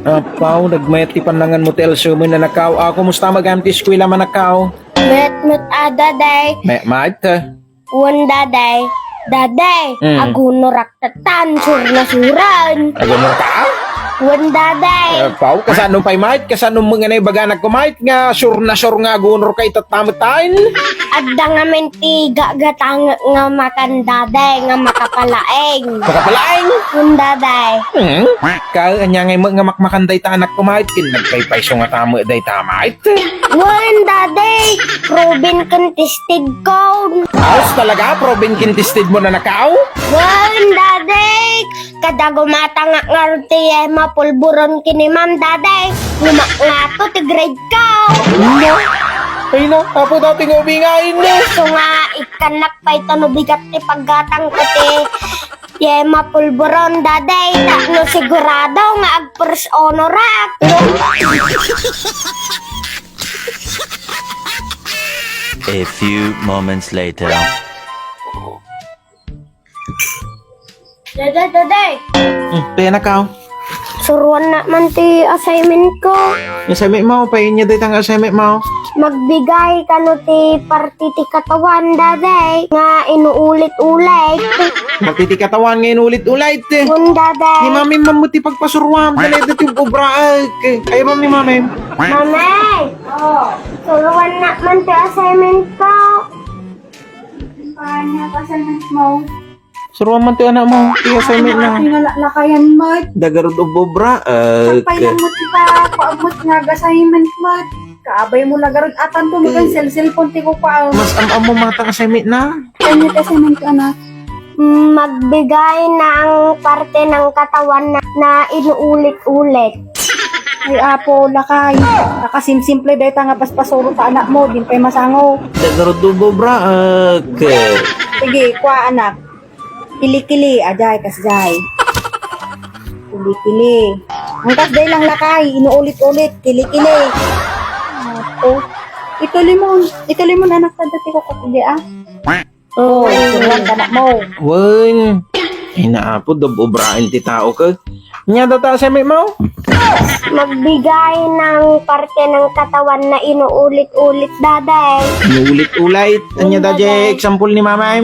Apaw, nagmayat ti panangan mo tel sumo na nakaw. Kumusta magamti eskwela man nakaw? Met daday. Mait ka. Wan daday. Daday, aguno raktatan, surna-suran. Aguno ka? Wan daday. Pau, kasano pa'y mait? Kasano mga na ibaganag ko mait nga sure na sure nga aguno ka itatamutain? Adda nga menti gagatang nga makan daday, nga makapalaeng. Makapalaeng? Wan daday. Kanya nga makmakanday ta anak ko mait. Kinagpaypayso nga tamo day tamait. Wan daday, Robin contested ko. Aos talaga? Probin kintisted mo na nakaw? Wan daday, kada gumata nga ngarti mapulburon kini ma'am daday. Lumaknato ti grade ko. Ay no, apo dating ubingain na. So nga, ikanak pa ito no bigat ti paggatang ko ti mapulburon daday. No sigurado nga ag-first honor ak. A few moments later. Daday. Kaya nakaw. Suruan na man ti assignment ko. Assignment mo, pahin niya day tang assignment mo. Magbigay ka no ti parti ti katawan daday. Nga inuulit-ulit. Magtiti katawan ngayon ulit-ulit. Kung daday. Ni mami mamuti pagpasuruan. Dali dati yung obraag. Ay mami mami. Mamay! Suruan na man ti assignment ko. Paano ka assignment mo? Suruan man ti anak mo. Ti assignment na. Lakayan mo. Dagarod o obraag. Sakpay lang mo ti pa. Paabot nga assignment mo. Kaabay mo lagarod atan tulugan cellphone ti ko pa. Mas am mo mga assignment na. Kanya assignment ka na. Magbigay ng parte ng katawan na inuulit-ulit. Ay apo, lakay. Nakasimple dahil nga paspasuro ta anak mo. Din pa'y masango. Dagarod o obraag. Sige, kwa anak. Kili-kili. Ajay, kasjay. Kili-kili. Ang kasday lang lakay. Inuulit-ulit. Kili-kili. Apo. Ituloy mo anak ka dati ko kapili ah. Oh, suruan ka anak mo. Wen. Ay naapo, obrain ti tao ka. Nya data assignment mo? Magbigay ng parte ng katawan na inuulit-ulit daday. Inuulit-ulit. Anya daje example ni mama.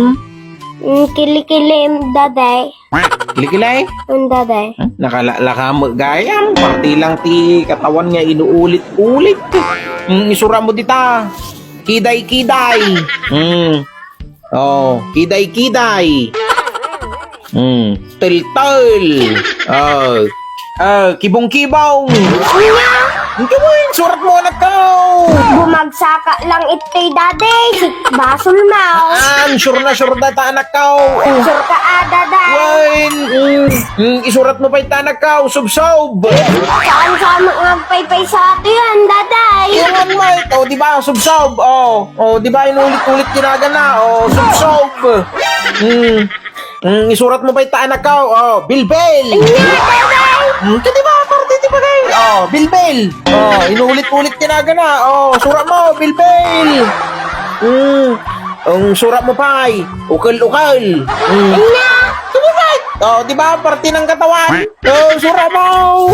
Kili-kilim daday. Kilikilay? Daday. Nakalaka mo gayam. Parti lang ti katawan nga inuulit-ulit. Isura mo dita. Kiday-kiday. Oh, kiday-kiday. Tel-tel. Kibong-kibong. Ang gawin, surat mo anak ko. Bumagsaka lang itay daday. Basol mo. Sure na sure data anak ko. Sure ka daday. Wain, isurat mo pa yung anak ko. Subsob. Saan nga magpaypay sa ato yan daday. Yan mate. O, di ba? Subsob. O, di ba? Inulit-ulit ginagana. O, subsob. Isurat mo pa yung anak ko. O, bilbel. Ito di ba? Parti di ba kayo? Oh, bilbel. Oh, inuulit-ulit kinagana. Oh, surat mo, bilbel. Ang surat mo pa ay ukal-ukal. Tumibay. Oh, di ba? Parti ng katawan. Oh, surat mo.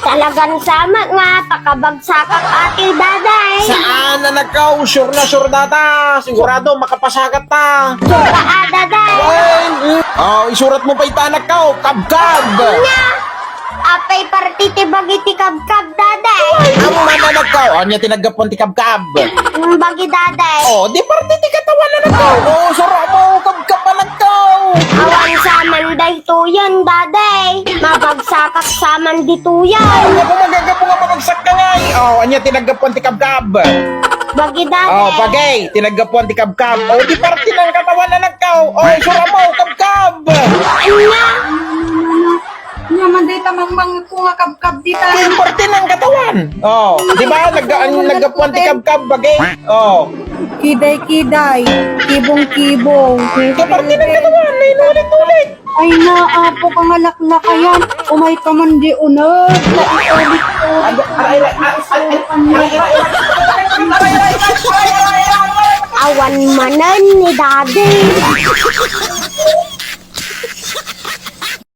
Talagang sama nga, takabagsakak ati daday. Saan na nagkaw? Sure na sure data. Sigurado makapasagat ta. Sure ka daday. Oh, isurat mo pa yung anak ko. Kabkab. Apay parti ti bagiti kabkab daday. Ang mananag ka. O, niya tinagapon ti kabkab. Bagi daday. O, di parte ti katawan na nagkaw. O, sura mo, kabkab pa nagkaw. Awan saman day tuyan daday. Mabagsakak saman di tuyan. Ano ko magagapo nga mamagsak ka nga. O, niya tinagapon ti kabkab. Bagi daday. O, bagay, tinagapon ti kabkab. O, di parte ng katawan na nagkaw. O, sura mo, kabkab. Naman day tamang ko nga kabkab di ta. Yung parte ng katawan. O, di ba? Nagapon ti kabkab, bagay. O, Kiday-kiday. Kibong-kibong. di parte ng katawan. May inulit-ulit. Ay naapo ka nga laklakayan. Umay ka man di unod. Awan manan ni daday.